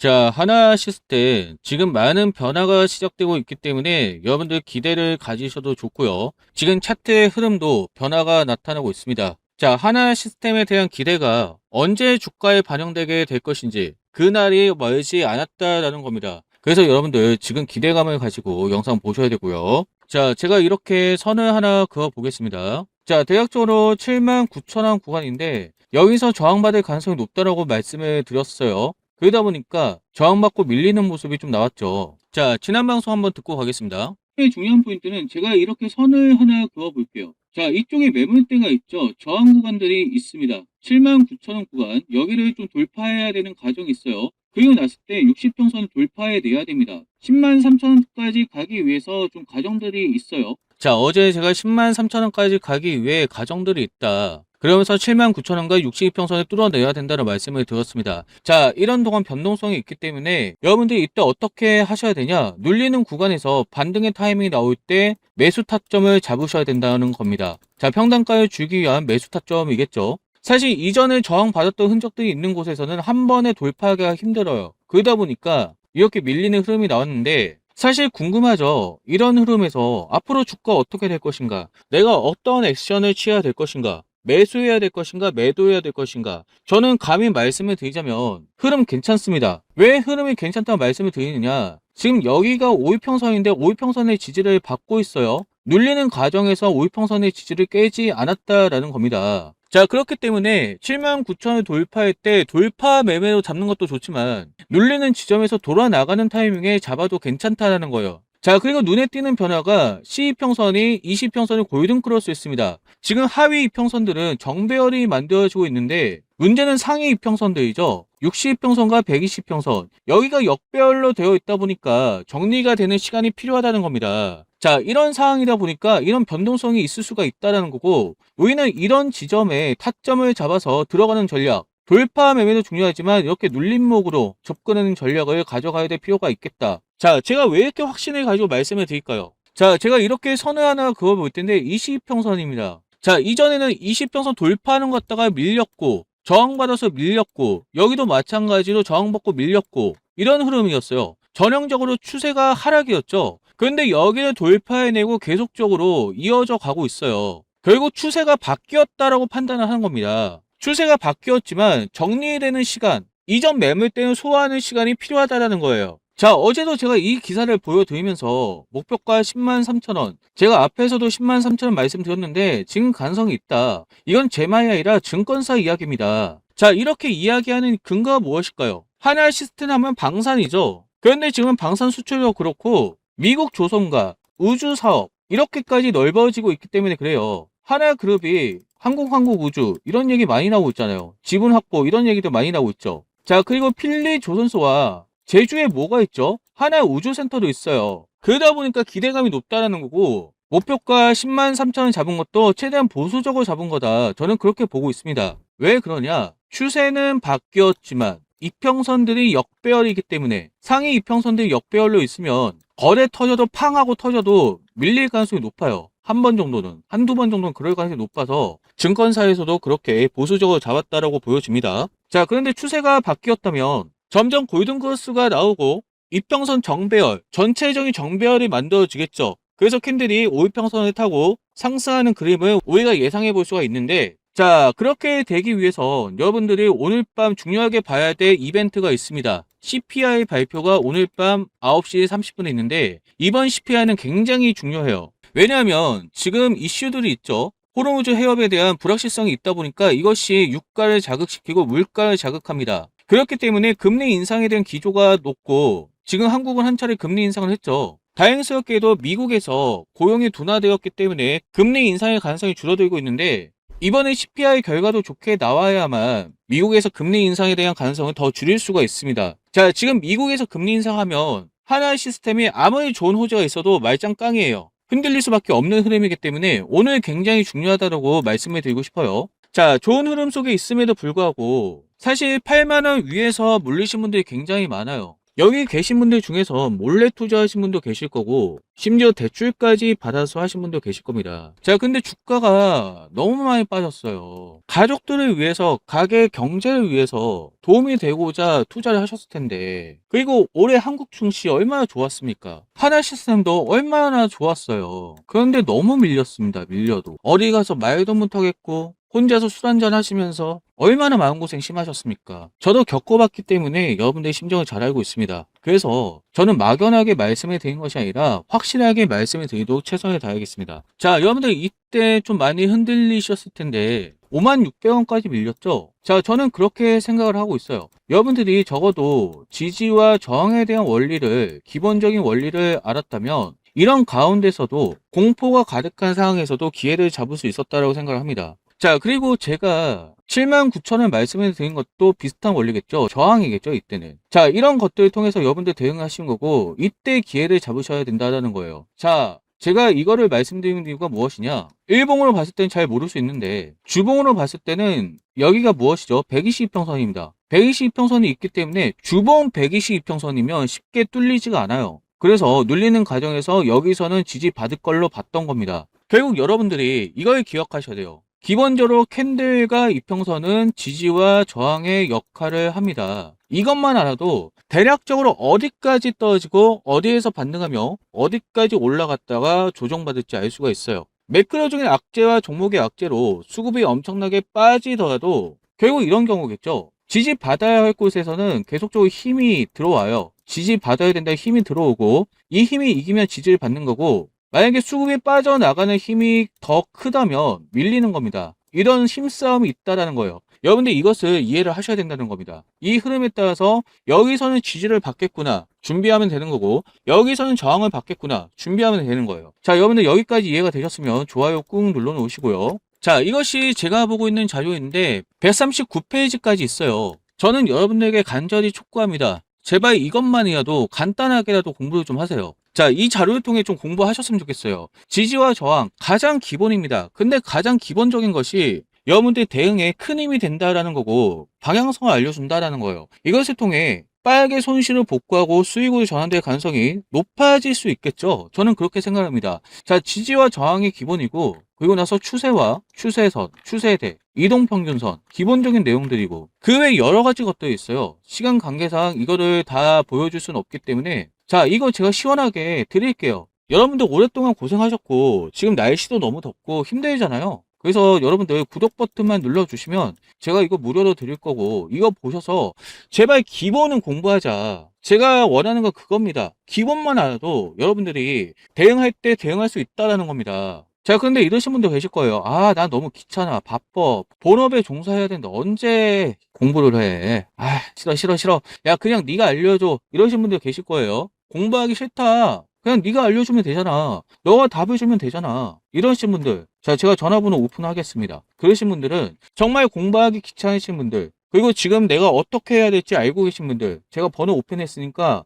자, 하나 시스템 지금 많은 변화가 시작되고 있기 때문에 여러분들 기대를 가지셔도 좋고요. 지금 차트의 흐름도 변화가 나타나고 있습니다. 자, 하나 시스템에 대한 기대가 언제 주가에 반영되게 될 것인지 그날이 멀지 않았다라는 겁니다. 그래서 여러분들 지금 기대감을 가지고 영상 보셔야 되고요. 자, 제가 이렇게 선을 하나 그어 보겠습니다. 자, 대략적으로 79,000원 구간인데 여기서 저항받을 가능성이 높다라고 말씀을 드렸어요. 그러다 보니까 저항받고 밀리는 모습이 좀 나왔죠. 자, 지난 방송 한번 듣고 가겠습니다. 중요한 포인트는 제가 이렇게 선을 하나 그어 볼게요. 자, 이쪽에 매물대가 있죠. 저항 구간들이 있습니다. 79,000원 구간, 여기를 좀 돌파해야 되는 과정이 있어요. 그리고 났을 때 60평선 돌파해내야 됩니다. 103,000원까지 가기 위해서 좀 과정들이 있어요. 자, 어제 제가 103,000원까지 가기 위해 과정들이 있다. 그러면서 79,000원과 62평선을 뚫어내야 된다는 말씀을 드렸습니다. 자, 이런 동안 변동성이 있기 때문에 여러분들이 이때 어떻게 하셔야 되냐? 눌리는 구간에서 반등의 타이밍이 나올 때 매수 타점을 잡으셔야 된다는 겁니다. 자, 평단가를 주기 위한 매수 타점이겠죠. 사실 이전에 저항받았던 흔적들이 있는 곳에서는 한 번에 돌파하기가 힘들어요. 그러다 보니까 이렇게 밀리는 흐름이 나왔는데 사실 궁금하죠. 이런 흐름에서 앞으로 주가 어떻게 될 것인가? 내가 어떤 액션을 취해야 될 것인가? 매수해야 될 것인가 매도해야 될 것인가. 저는 감히 말씀을 드리자면 흐름 괜찮습니다. 왜 흐름이 괜찮다고 말씀을 드리느냐, 지금 여기가 5일평선인데 5일평선의 지지를 받고 있어요. 눌리는 과정에서 5일평선의 지지를 깨지 않았다라는 겁니다. 자, 그렇기 때문에 79,000을 돌파할 때 돌파 매매로 잡는 것도 좋지만 눌리는 지점에서 돌아 나가는 타이밍에 잡아도 괜찮다라는 거예요. 자, 그리고 눈에 띄는 변화가 C2평선이 20평선을 골든 크로스 했습니다. 지금 하위 이평선들은 정배열이 만들어지고 있는데 문제는 상위 이평선들이죠. 60평선과 120평선, 여기가 역배열로 되어 있다 보니까 정리가 되는 시간이 필요하다는 겁니다. 자, 이런 상황이다 보니까 이런 변동성이 있을 수가 있다는 거고, 우리는 이런 지점에 타점을 잡아서 들어가는 전략, 돌파 매매도 중요하지만 이렇게 눌림목으로 접근하는 전략을 가져가야 될 필요가 있겠다. 자, 제가 왜 이렇게 확신을 가지고 말씀을 드릴까요? 자, 제가 이렇게 선을 하나 그어볼 텐데 20평선입니다. 자, 이전에는 20평선 돌파하는 것 같다가 밀렸고, 저항받아서 밀렸고, 여기도 마찬가지로 저항받고 밀렸고, 이런 흐름이었어요. 전형적으로 추세가 하락이었죠. 그런데 여기를 돌파해내고 계속적으로 이어져 가고 있어요. 결국 추세가 바뀌었다라고 판단을 하는 겁니다. 추세가 바뀌었지만 정리되는 시간, 이전 매물대는 소화하는 시간이 필요하다는 거예요. 자, 어제도 제가 이 기사를 보여드리면서 목표가 103,000원, 제가 앞에서도 103,000원 말씀드렸는데 지금 가능성이 있다. 이건 제 말이 아니라 증권사 이야기입니다. 자, 이렇게 이야기하는 근거가 무엇일까요? 하나 시스템 하면 방산이죠. 그런데 지금 방산 수출도 그렇고 미국 조선과 우주 사업 이렇게까지 넓어지고 있기 때문에 그래요. 하나그룹이 한국우주 이런 얘기 많이 나오고 있잖아요. 지분 확보 이런 얘기도 많이 나오고 있죠. 자, 그리고 필리조선소와 제주에 뭐가 있죠? 하나우주센터도 있어요. 그러다 보니까 기대감이 높다라는 거고, 목표가 103,000원 잡은 것도 최대한 보수적으로 잡은 거다. 저는 그렇게 보고 있습니다. 왜 그러냐? 추세는 바뀌었지만 이평선들이 역배열이기 때문에 상위 이평선들이 역배열로 있으면 거래 터져도 팡 하고 터져도 밀릴 가능성이 높아요. 한 번 정도는, 한두 번 정도는 그럴 가능성이 높아서 증권사에서도 그렇게 보수적으로 잡았다라고 보여집니다. 자, 그런데 추세가 바뀌었다면 점점 골든크로스가 나오고 이평선 정배열, 전체적인 정배열이 만들어지겠죠. 그래서 캔들이 5일평선을 타고 상승하는 그림을 우리가 예상해 볼 수가 있는데, 자, 그렇게 되기 위해서 여러분들이 오늘 밤 중요하게 봐야 될 이벤트가 있습니다. CPI 발표가 오늘 밤 9시 30분에 있는데 이번 CPI는 굉장히 중요해요. 왜냐하면 지금 이슈들이 있죠. 호르무즈 해협에 대한 불확실성이 있다 보니까 이것이 유가를 자극시키고 물가를 자극합니다. 그렇기 때문에 금리 인상에 대한 기조가 높고 지금 한국은 한 차례 금리 인상을 했죠. 다행스럽게도 미국에서 고용이 둔화되었기 때문에 금리 인상의 가능성이 줄어들고 있는데 이번에 CPI 결과도 좋게 나와야만 미국에서 금리 인상에 대한 가능성을 더 줄일 수가 있습니다. 자, 지금 미국에서 금리 인상하면 하나의 시스템이 아무리 좋은 호재가 있어도 말짱 깡이에요. 흔들릴 수밖에 없는 흐름이기 때문에 오늘 굉장히 중요하다고 말씀을 드리고 싶어요. 자, 좋은 흐름 속에 있음에도 불구하고 사실 8만원 위에서 물리신 분들이 굉장히 많아요. 여기 계신 분들 중에서 몰래 투자하신 분도 계실 거고 심지어 대출까지 받아서 하신 분도 계실 겁니다. 자, 근데 주가가 너무 많이 빠졌어요. 가족들을 위해서, 가게 경제를 위해서 도움이 되고자 투자를 하셨을 텐데. 그리고 올해 한국 증시 얼마나 좋았습니까? 하나 시스템도 얼마나 좋았어요. 그런데 너무 밀렸습니다. 밀려도. 어디 가서 말도 못하겠고 혼자서 술 한잔 하시면서 얼마나 마음고생 심하셨습니까? 저도 겪어봤기 때문에 여러분들의 심정을 잘 알고 있습니다. 그래서 저는 막연하게 말씀을 드린 것이 아니라 확실하게 말씀을 드리도록 최선을 다하겠습니다. 자, 여러분들 이때 좀 많이 흔들리셨을 텐데 56,600원까지 밀렸죠? 자, 저는 그렇게 생각을 하고 있어요. 여러분들이 적어도 지지와 저항에 대한 원리를, 기본적인 원리를 알았다면 이런 가운데서도 공포가 가득한 상황에서도 기회를 잡을 수 있었다고 생각을 합니다. 자, 그리고 제가 79,000원 말씀을 드린 것도 비슷한 원리겠죠. 저항이겠죠, 이때는. 자, 이런 것들을 통해서 여러분들 대응하신 거고, 이때 기회를 잡으셔야 된다는 거예요. 자, 제가 이거를 말씀드리는 이유가 무엇이냐? 일봉으로 봤을 때는 잘 모를 수 있는데, 주봉으로 봤을 때는 여기가 무엇이죠? 122평선입니다. 122평선이 있기 때문에 주봉 122평선이면 쉽게 뚫리지가 않아요. 그래서 눌리는 과정에서 여기서는 지지받을 걸로 봤던 겁니다. 결국 여러분들이 이걸 기억하셔야 돼요. 기본적으로 캔들과 이평선은 지지와 저항의 역할을 합니다. 이것만 알아도 대략적으로 어디까지 떨어지고 어디에서 반등하며 어디까지 올라갔다가 조정받을지 알 수가 있어요. 매크로적인 악재와 종목의 악재로 수급이 엄청나게 빠지더라도 결국 이런 경우겠죠. 지지받아야 할 곳에서는 계속적으로 힘이 들어와요. 지지받아야 된다 힘이 들어오고 이 힘이 이기면 지지를 받는 거고 만약에 수급이 빠져나가는 힘이 더 크다면 밀리는 겁니다. 이런 힘싸움이 있다라는 거예요. 여러분들 이것을 이해를 하셔야 된다는 겁니다. 이 흐름에 따라서 여기서는 지지를 받겠구나 준비하면 되는 거고 여기서는 저항을 받겠구나 준비하면 되는 거예요. 자, 여러분들 여기까지 이해가 되셨으면 좋아요 꾹 눌러 놓으시고요. 자, 이것이 제가 보고 있는 자료인데 139페이지까지 있어요. 저는 여러분들에게 간절히 촉구합니다. 제발 이것만이라도 간단하게라도 공부를 좀 하세요. 자, 이 자료를 통해 좀 공부하셨으면 좋겠어요. 지지와 저항 가장 기본입니다. 근데 가장 기본적인 것이 여러분들 대응에 큰 힘이 된다라는 거고 방향성을 알려준다라는 거예요. 이것을 통해 빠르게 손실을 복구하고 수익으로 전환될 가능성이 높아질 수 있겠죠. 저는 그렇게 생각합니다. 자, 지지와 저항이 기본이고 그리고 나서 추세와 추세선, 추세대, 이동평균선 기본적인 내용들이고 그 외에 여러 가지 것들이 있어요. 시간 관계상 이거를 다 보여줄 수는 없기 때문에 자, 이거 제가 시원하게 드릴게요. 여러분들 오랫동안 고생하셨고 지금 날씨도 너무 덥고 힘들잖아요. 그래서 여러분들 구독 버튼만 눌러주시면 제가 이거 무료로 드릴 거고 이거 보셔서 제발 기본은 공부하자. 제가 원하는 건 그겁니다. 기본만 알아도 여러분들이 대응할 때 대응할 수 있다는 겁니다. 자, 그런데 이러신 분들 계실 거예요. 아, 나 너무 귀찮아. 바빠. 본업에 종사해야 되는데 언제 공부를 해. 아, 싫어, 싫어, 싫어. 야, 그냥 네가 알려줘. 이러신 분들 계실 거예요. 공부하기 싫다. 그냥 네가 알려주면 되잖아. 너가 답을 주면 되잖아. 이러신 분들. 자, 제가 전화번호 오픈하겠습니다. 그러신 분들은 정말 공부하기 귀찮으신 분들 그리고 지금 내가 어떻게 해야 될지 알고 계신 분들 제가 번호 오픈했으니까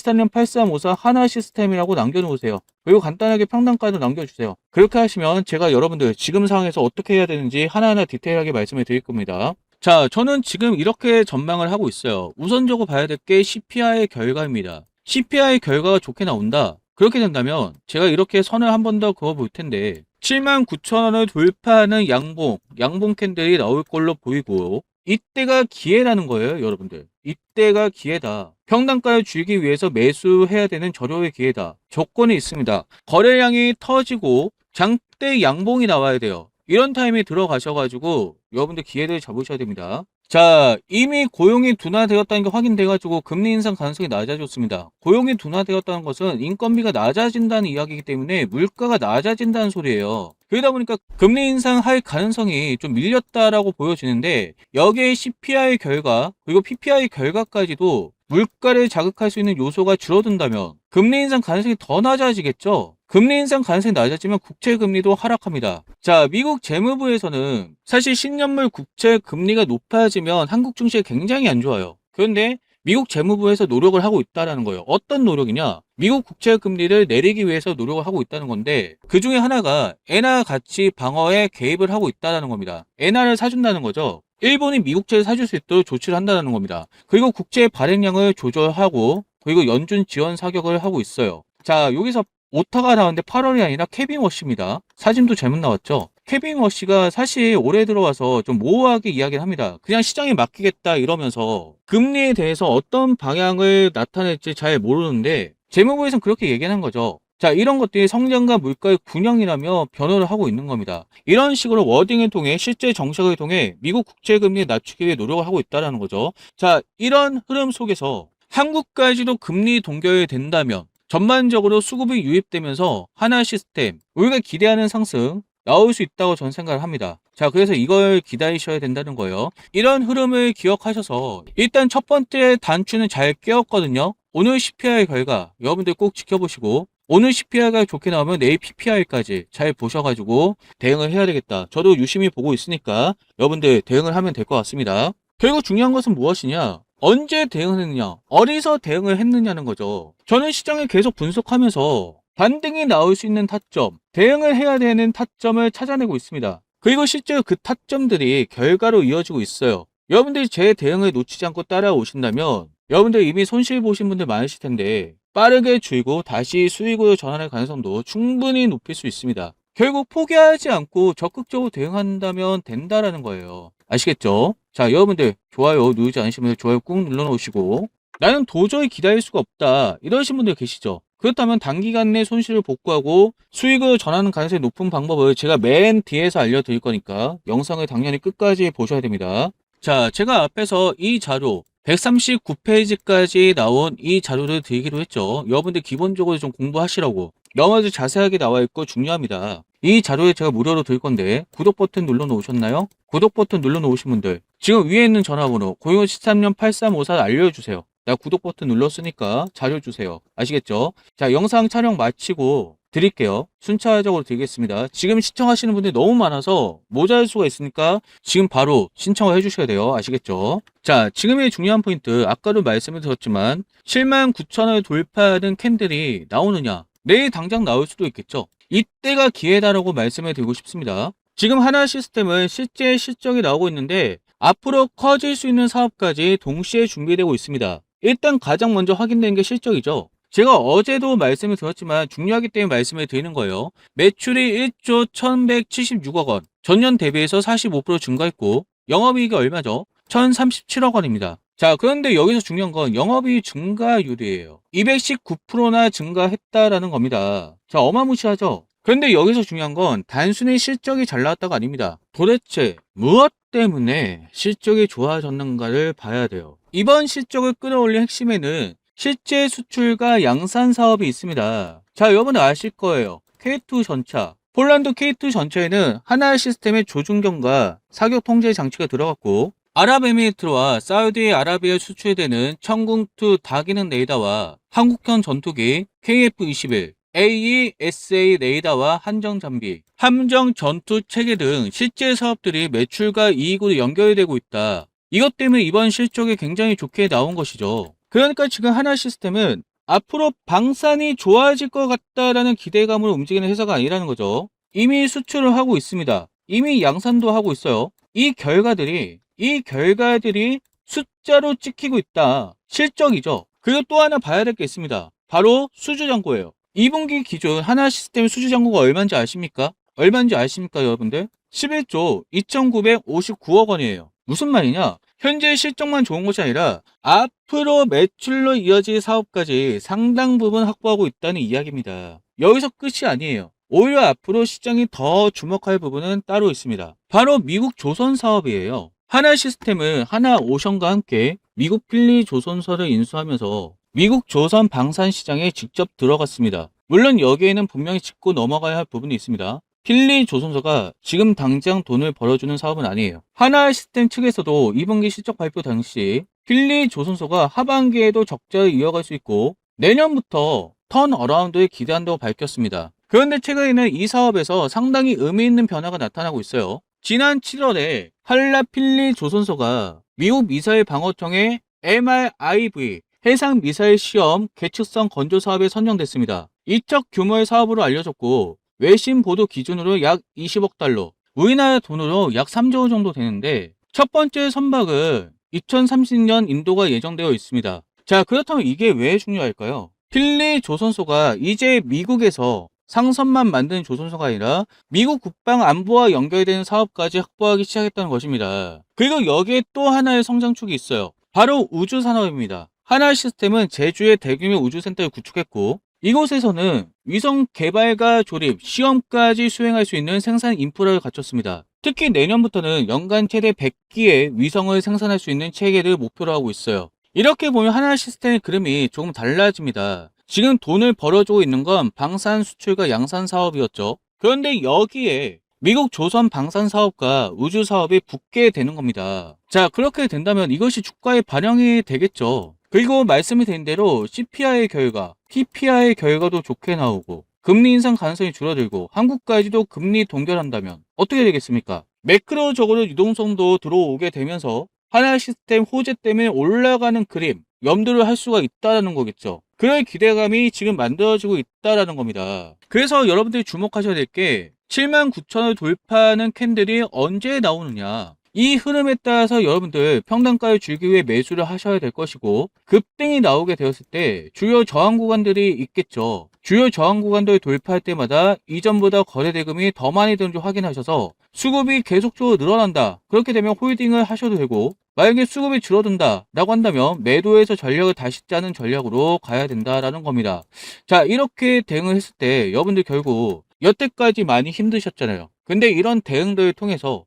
0173-8354 하나 시스템이라고 남겨놓으세요. 그리고 간단하게 평단가도 남겨주세요. 그렇게 하시면 제가 여러분들 지금 상황에서 어떻게 해야 되는지 하나하나 디테일하게 말씀을 드릴 겁니다. 자, 저는 지금 이렇게 전망을 하고 있어요. 우선적으로 봐야 될 게 CPI 결과입니다. CPI 결과가 좋게 나온다. 그렇게 된다면 제가 이렇게 선을 한 번 더 그어 볼 텐데 79,000원을 돌파하는 양봉 캔들이 나올 걸로 보이고 이때가 기회라는 거예요, 여러분들. 이때가 기회다. 평단가를 줄이기 위해서 매수해야 되는 저렴의 기회다. 조건이 있습니다. 거래량이 터지고 장대 양봉이 나와야 돼요. 이런 타임에 들어가셔가지고 여러분들 기회를 잡으셔야 됩니다. 자, 이미 고용이 둔화되었다는 게 확인돼가지고 금리 인상 가능성이 낮아졌습니다. 고용이 둔화되었다는 것은 인건비가 낮아진다는 이야기이기 때문에 물가가 낮아진다는 소리예요. 그러다 보니까 금리 인상할 가능성이 좀 밀렸다라고 보여지는데 여기에 CPI 결과 그리고 PPI 결과까지도 물가를 자극할 수 있는 요소가 줄어든다면 금리 인상 가능성이 더 낮아지겠죠. 금리 인상 가능성이 낮아지면 국채 금리도 하락합니다. 자, 미국 재무부에서는 사실 신년물 국채 금리가 높아지면 한국 증시에 굉장히 안 좋아요. 그런데 미국 재무부에서 노력을 하고 있다는 거예요. 어떤 노력이냐? 미국 국채 금리를 내리기 위해서 노력을 하고 있다는 건데 그 중에 하나가 엔화 가치 방어에 개입을 하고 있다는 겁니다. 엔화를 사준다는 거죠. 일본이 미국채를 사줄 수 있도록 조치를 한다는 겁니다. 그리고 국채 발행량을 조절하고 그리고 연준 지원 사격을 하고 있어요. 자, 여기서 오타가 나왔는데 8월이 아니라 케빈 워시입니다. 사진도 잘못 나왔죠. 케빈 워시가 사실 올해 들어와서 좀 모호하게 이야기를 합니다. 그냥 시장에 맡기겠다 이러면서 금리에 대해서 어떤 방향을 나타낼지 잘 모르는데 재무부에서는 그렇게 얘기한 거죠. 자, 이런 것들이 성장과 물가의 균형이라며 변호를 하고 있는 겁니다. 이런 식으로 워딩을 통해 실제 정책을 통해 미국 국채금리 낮추기 위해 노력을 하고 있다는 거죠. 자, 이런 흐름 속에서 한국까지도 금리 동결이 된다면 전반적으로 수급이 유입되면서 하나 시스템, 우리가 기대하는 상승 나올 수 있다고 저는 생각을 합니다. 자, 그래서 이걸 기다리셔야 된다는 거예요. 이런 흐름을 기억하셔서 일단 첫 번째 단추는 잘 깨웠거든요. 오늘 CPI 결과 여러분들 꼭 지켜보시고 오늘 CPI가 좋게 나오면 내일 PPI까지 잘 보셔가지고 대응을 해야 되겠다. 저도 유심히 보고 있으니까 여러분들 대응을 하면 될 것 같습니다. 결국 중요한 것은 무엇이냐? 언제 대응을 했느냐? 어디서 대응을 했느냐는 거죠. 저는 시장을 계속 분석하면서 반등이 나올 수 있는 타점, 대응을 해야 되는 타점을 찾아내고 있습니다. 그리고 실제로 그 타점들이 결과로 이어지고 있어요. 여러분들이 제 대응을 놓치지 않고 따라오신다면 여러분들 이미 손실 보신 분들 많으실 텐데 빠르게 줄고 다시 수익으로 전환할 가능성도 충분히 높일 수 있습니다. 결국 포기하지 않고 적극적으로 대응한다면 된다라는 거예요. 아시겠죠? 자, 여러분들 좋아요 누르지 않으신 분들 좋아요 꾹 눌러놓으시고 나는 도저히 기다릴 수가 없다 이러신 분들 계시죠? 그렇다면 단기간 내 손실을 복구하고 수익을 전하는 가능성이 높은 방법을 제가 맨 뒤에서 알려드릴 거니까 영상을 당연히 끝까지 보셔야 됩니다. 자, 제가 앞에서 이 자료 139페이지까지 나온 이 자료를 드리기로 했죠. 여러분들 기본적으로 좀 공부하시라고. 너무나도 자세하게 나와 있고 중요합니다. 이 자료에 제가 무료로 드릴 건데 구독 버튼 눌러 놓으셨나요? 구독 버튼 눌러 놓으신 분들 지금 위에 있는 전화번호 01013년 8354 알려주세요. 나 구독 버튼 눌렀으니까 자료 주세요. 아시겠죠? 자, 영상 촬영 마치고 드릴게요. 순차적으로 드리겠습니다. 지금 시청하시는 분들이 너무 많아서 모자랄 수가 있으니까 지금 바로 신청을 해주셔야 돼요. 아시겠죠? 자, 지금의 중요한 포인트 아까도 말씀을 드렸지만 79,000원을 돌파하는 캔들이 나오느냐? 내일 당장 나올 수도 있겠죠. 이때가 기회다라고 말씀을 드리고 싶습니다. 지금 하나 시스템은 실제 실적이 나오고 있는데 앞으로 커질 수 있는 사업까지 동시에 준비되고 있습니다. 일단 가장 먼저 확인되는 게 실적이죠. 제가 어제도 말씀을 드렸지만 중요하기 때문에 말씀을 드리는 거예요. 매출이 1조 1176억 원, 전년 대비해서 45% 증가했고 영업이익이 얼마죠? 1037억 원입니다. 자, 그런데 여기서 중요한 건 영업이익 증가율이에요. 219%나 증가했다라는 겁니다. 자, 어마무시하죠? 그런데 여기서 중요한 건 단순히 실적이 잘 나왔다가 아닙니다. 도대체 무엇 때문에 실적이 좋아졌는가를 봐야 돼요. 이번 실적을 끌어올린 핵심에는 실제 수출과 양산 사업이 있습니다. 자, 여러분들 아실 거예요. K2 전차. 폴란드 K2 전차에는 하나 시스템의 조준경과 사격 통제 장치가 들어갔고 아랍에미리트와 사우디아라비아에 수출되는 천궁2 다기능 레이더와 한국형 전투기 KF-21 AESA 레이더와 한정 장비, 함정 전투 체계 등 실제 사업들이 매출과 이익으로 연결되고 있다. 이것 때문에 이번 실적이 굉장히 좋게 나온 것이죠. 그러니까 지금 하나 시스템은 앞으로 방산이 좋아질 것 같다라는 기대감으로 움직이는 회사가 아니라는 거죠. 이미 수출을 하고 있습니다. 이미 양산도 하고 있어요. 이 결과들이 숫자로 찍히고 있다. 실적이죠. 그리고 또 하나 봐야 될 게 있습니다. 바로 수주잔고예요. 2분기 기준 하나 시스템 수주잔고가 얼마인지 아십니까? 여러분들? 11조 2,959억 원이에요. 무슨 말이냐? 현재 실적만 좋은 것이 아니라 앞으로 매출로 이어질 사업까지 상당 부분 확보하고 있다는 이야기입니다. 여기서 끝이 아니에요. 오히려 앞으로 시장이 더 주목할 부분은 따로 있습니다. 바로 미국 조선 사업이에요. 하나 시스템은 하나 오션과 함께 미국 필리 조선소를 인수하면서 미국 조선 방산 시장에 직접 들어갔습니다. 물론 여기에는 분명히 짚고 넘어가야 할 부분이 있습니다. 필리 조선소가 지금 당장 돈을 벌어주는 사업은 아니에요. 하나 시스템 측에서도 2분기 실적 발표 당시 필리 조선소가 하반기에도 적자를 이어갈 수 있고 내년부터 턴어라운드를 기대한다고 밝혔습니다. 그런데 최근에는 이 사업에서 상당히 의미 있는 변화가 나타나고 있어요. 지난 7월에 한라 필리 조선소가 미국 미사일 방어청의 MRIV 해상 미사일 시험 계측성 건조 사업에 선정됐습니다. 이적 규모의 사업으로 알려졌고 외신 보도 기준으로 약 20억 달러, 우리나라 돈으로 약 3조 원 정도 되는데 첫 번째 선박은 2030년 인도가 예정되어 있습니다. 자, 그렇다면 이게 왜 중요할까요? 필리 조선소가 이제 미국에서 상선만 만드는 조선소가 아니라 미국 국방 안보와 연결되는 사업까지 확보하기 시작했다는 것입니다. 그리고 여기에 또 하나의 성장축이 있어요. 바로 우주산업입니다. 하나 시스템은 제주에 대규모 우주센터를 구축했고, 이곳에서는 위성 개발과 조립, 시험까지 수행할 수 있는 생산 인프라를 갖췄습니다. 특히 내년부터는 연간 최대 100기의 위성을 생산할 수 있는 체계를 목표로 하고 있어요. 이렇게 보면 하나 시스템의 그림이 조금 달라집니다. 지금 돈을 벌어주고 있는 건 방산 수출과 양산 사업이었죠. 그런데 여기에 미국 조선 방산 사업과 우주 사업이 붙게 되는 겁니다. 자, 그렇게 된다면 이것이 주가에 반영이 되겠죠. 그리고 말씀이 된 대로 CPI 결과, PPI 결과도 좋게 나오고 금리 인상 가능성이 줄어들고 한국까지도 금리 동결한다면 어떻게 되겠습니까? 매크로적으로 유동성도 들어오게 되면서 하나 시스템 호재 때문에 올라가는 그림 염두를 할 수가 있다는 거겠죠. 그럴 기대감이 지금 만들어지고 있다는 겁니다. 그래서 여러분들이 주목하셔야 될 게 79,000을 돌파하는 캔들이 언제 나오느냐, 이 흐름에 따라서 여러분들 평단가를 줄기 위해 매수를 하셔야 될 것이고, 급등이 나오게 되었을 때 주요 저항 구간들이 있겠죠. 주요 저항 구간들을 돌파할 때마다 이전보다 거래 대금이 더 많이 드는지 확인하셔서 수급이 계속적으로 늘어난다, 그렇게 되면 홀딩을 하셔도 되고, 만약에 수급이 줄어든다 라고 한다면 매도해서 전략을 다시 짜는 전략으로 가야 된다라는 겁니다. 자, 이렇게 대응을 했을 때 여러분들 결국 여태까지 많이 힘드셨잖아요. 근데 이런 대응들을 통해서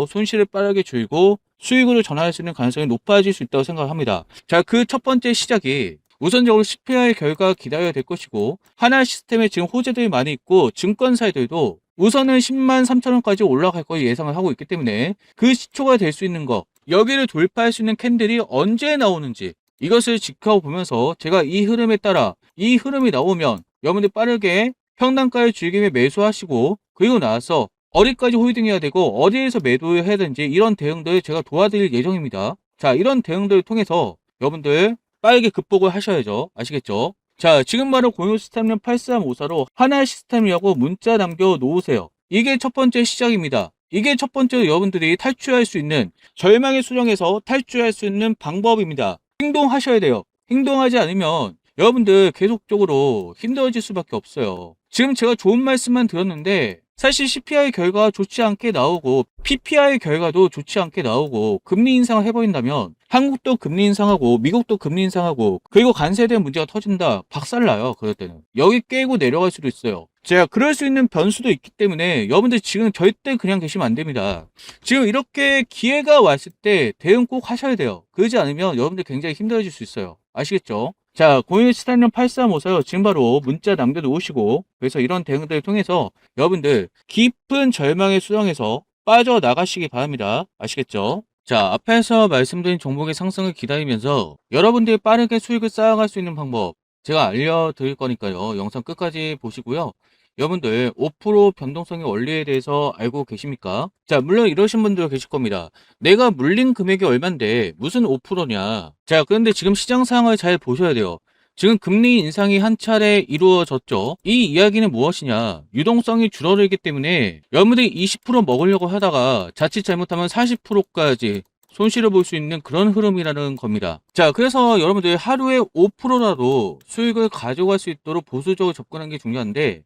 손실을 빠르게 줄이고 수익으로 전환할 수 있는 가능성이 높아질 수 있다고 생각합니다. 자, 그 첫 번째 시작이 우선적으로 CPI 결과가 기다려야 될 것이고, 하나 시스템에 지금 호재들이 많이 있고 증권사들도 우선은 10만 3천 원까지 올라갈 걸 예상을 하고 있기 때문에 그 시초가 될 수 있는 거, 여기를 돌파할 수 있는 캔들이 언제 나오는지 이것을 지켜보면서 제가 이 흐름에 따라 이 흐름이 나오면 여러분들 빠르게 평단가를 즐기며 매수하시고, 그리고 나서 어디까지 홀딩해야 되고 어디에서 매도해야 되는지 이런 대응들을 제가 도와드릴 예정입니다. 자, 이런 대응들을 통해서 여러분들 빠르게 극복을 하셔야죠. 아시겠죠? 자, 지금 바로 06시스템 8354로 하나 시스템이라고 문자 남겨 놓으세요. 이게 첫 번째 시작입니다. 이게 첫 번째로 여러분들이 탈출할 수 있는, 절망의 수렁에서 탈출할 수 있는 방법입니다. 행동하셔야 돼요. 행동하지 않으면 여러분들 계속적으로 힘들어질 수밖에 없어요. 지금 제가 좋은 말씀만 드렸는데 사실 CPI 결과가 좋지 않게 나오고 PPI 결과도 좋지 않게 나오고 금리 인상을 해버린다면 한국도 금리 인상하고 미국도 금리 인상하고 그리고 관세대 문제가 터진다, 박살나요. 그럴 때는 여기 깨고 내려갈 수도 있어요. 제가 그럴 수 있는 변수도 있기 때문에 여러분들 지금 절대 그냥 계시면 안 됩니다. 지금 이렇게 기회가 왔을 때 대응 꼭 하셔야 돼요. 그러지 않으면 여러분들 굉장히 힘들어질 수 있어요. 아시겠죠? 자, 017-8354요. 8354요. 지금 바로 문자 남겨놓으시고, 그래서 이런 대응들을 통해서 여러분들 깊은 절망의 수렁에서 빠져나가시기 바랍니다. 아시겠죠? 자, 앞에서 말씀드린 종목의 상승을 기다리면서 여러분들이 빠르게 수익을 쌓아갈 수 있는 방법 제가 알려드릴 거니까요. 영상 끝까지 보시고요. 여러분들 5% 변동성의 원리에 대해서 알고 계십니까? 자, 물론 이러신 분들 계실 겁니다. 내가 물린 금액이 얼만데 무슨 5%냐? 자, 그런데 지금 시장 상황을 잘 보셔야 돼요. 지금 금리 인상이 한 차례 이루어졌죠. 이 이야기는 무엇이냐? 유동성이 줄어들기 때문에 여러분들이 20% 먹으려고 하다가 자칫 잘못하면 40%까지 손실을 볼 수 있는 그런 흐름이라는 겁니다. 자, 그래서 여러분들 하루에 5%라도 수익을 가져갈 수 있도록 보수적으로 접근하는 게 중요한데,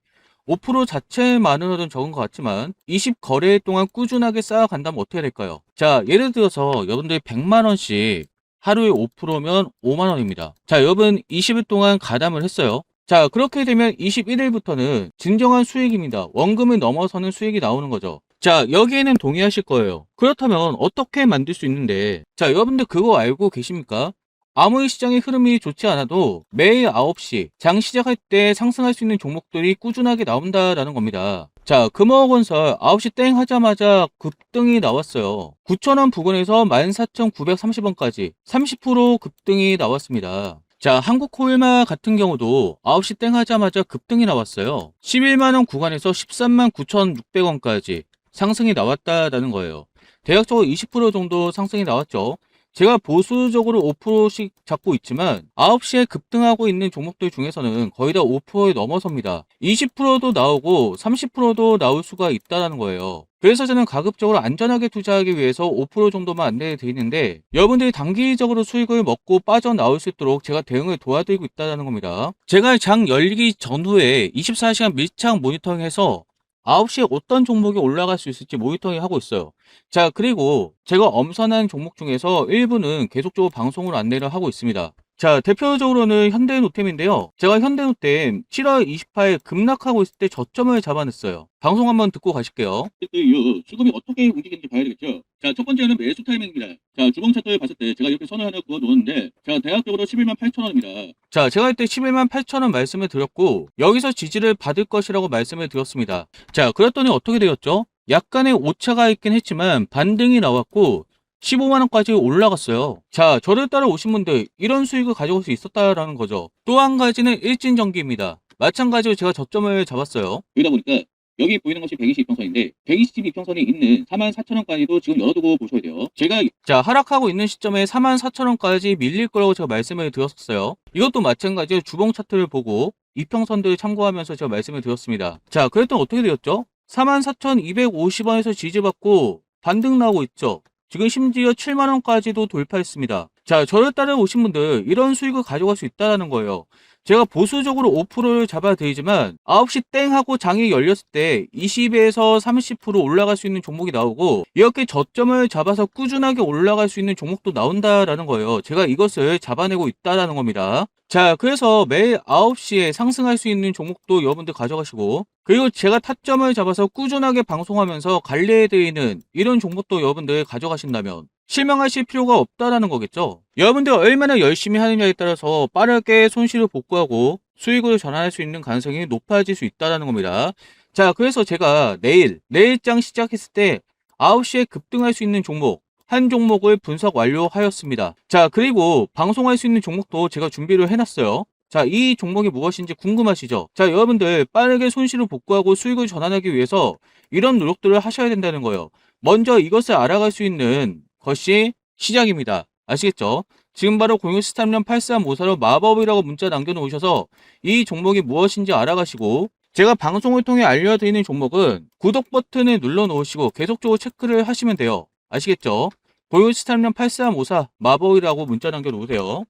5% 자체만으로는 적은 것 같지만 20거래 동안 꾸준하게 쌓아간다면 어떻게 될까요? 자, 예를 들어서 여러분들이 100만원씩 하루에 5%면 5만원입니다. 자, 여러분 20일 동안 가담을 했어요. 자, 그렇게 되면 21일부터는 진정한 수익입니다. 원금을 넘어서는 수익이 나오는 거죠. 자, 여기에는 동의하실 거예요. 그렇다면 어떻게 만들 수 있는데, 자, 여러분들 그거 알고 계십니까? 아무리 시장의 흐름이 좋지 않아도 매일 9시 장 시작할 때 상승할 수 있는 종목들이 꾸준하게 나온다라는 겁니다. 자, 금호건설 9시 땡 하자마자 급등이 나왔어요. 9,000원 부근에서 14,930원까지 30% 급등이 나왔습니다. 자, 한국코일마 같은 경우도 9시 땡 하자마자 급등이 나왔어요. 11만원 구간에서 13만 9,600원까지 상승이 나왔다라는 거예요. 대략적으로 20% 정도 상승이 나왔죠. 제가 보수적으로 5%씩 잡고 있지만 9시에 급등하고 있는 종목들 중에서는 거의 다 5%에 넘어섭니다. 20%도 나오고 30%도 나올 수가 있다는 거예요. 그래서 저는 가급적으로 안전하게 투자하기 위해서 5% 정도만 안내해 드리는데 여러분들이 단기적으로 수익을 먹고 빠져나올 수 있도록 제가 대응을 도와드리고 있다는 겁니다. 제가 장 열리기 전후에 24시간 밀착 모니터링해서 9시에 어떤 종목이 올라갈 수 있을지 모니터링 하고 있어요. 자, 그리고 제가 엄선한 종목 중에서 일부는 계속적으로 방송으로 안내를 하고 있습니다. 자, 대표적으로는 현대노템인데요. 제가 현대노템 7월 28일 급락하고 있을 때 저점을 잡아냈어요. 방송 한번 듣고 가실게요. 이 수급이 어떻게 움직이는지 봐야 되겠죠. 자, 첫 번째는 매수 타이밍입니다. 자, 주봉 차트를 봤을 때 제가 이렇게 선을 하나 그어 놓았는데, 자, 대략적으로 11만 8천 원입니다. 자, 제가 이때 11만 8천 원 말씀을 드렸고, 여기서 지지를 받을 것이라고 말씀을 드렸습니다. 자, 그랬더니 어떻게 되었죠? 약간의 오차가 있긴 했지만 반등이 나왔고 15만원까지 올라갔어요. 자, 저를 따라오신 분들 이런 수익을 가져올 수 있었다라는 거죠. 또 한 가지는 일진전기입니다. 마찬가지로 제가 저점을 잡았어요. 그러다 보니까 여기 보이는 것이 122평선인데 122평선이 있는 44,000원까지도 지금 열어두고 보셔야 돼요. 제가 하락하고 있는 시점에 44,000원까지 밀릴 거라고 제가 말씀을 드렸었어요. 이것도 마찬가지로 주봉 차트를 보고 이평선들을 참고하면서 제가 말씀을 드렸습니다. 자, 그랬더니 어떻게 되었죠? 44,250원에서 지지받고 반등 나오고 있죠. 지금 심지어 7만원까지도 돌파했습니다. 자, 저를 따라오신 분들 이런 수익을 가져갈 수 있다는 거예요. 제가 보수적으로 5%를 잡아드리지만 9시 땡 하고 장이 열렸을 때 20에서 30% 올라갈 수 있는 종목이 나오고 이렇게 저점을 잡아서 꾸준하게 올라갈 수 있는 종목도 나온다라는 거예요. 제가 이것을 잡아내고 있다라는 겁니다. 자, 그래서 매일 9시에 상승할 수 있는 종목도 여러분들 가져가시고 그리고 제가 타점을 잡아서 꾸준하게 방송하면서 관리해드리는 이런 종목도 여러분들 가져가신다면 실망하실 필요가 없다라는 거겠죠. 여러분들 얼마나 열심히 하느냐에 따라서 빠르게 손실을 복구하고 수익으로 전환할 수 있는 가능성이 높아질 수 있다는 겁니다. 자, 그래서 제가 내일장 시작했을 때 9시에 급등할 수 있는 종목 한 종목을 분석 완료하였습니다. 자, 그리고 방송할 수 있는 종목도 제가 준비를 해놨어요. 자, 이 종목이 무엇인지 궁금하시죠? 자, 여러분들 빠르게 손실을 복구하고 수익을 전환하기 위해서 이런 노력들을 하셔야 된다는 거예요. 먼저 이것을 알아갈 수 있는 것이 시작입니다. 아시겠죠? 지금 바로 014-8354로 마법이라고 문자 남겨놓으셔서 이 종목이 무엇인지 알아가시고 제가 방송을 통해 알려드리는 종목은 구독 버튼을 눌러놓으시고 계속적으로 체크를 하시면 돼요. 아시겠죠? 014-8354 마법이라고 문자 남겨놓으세요.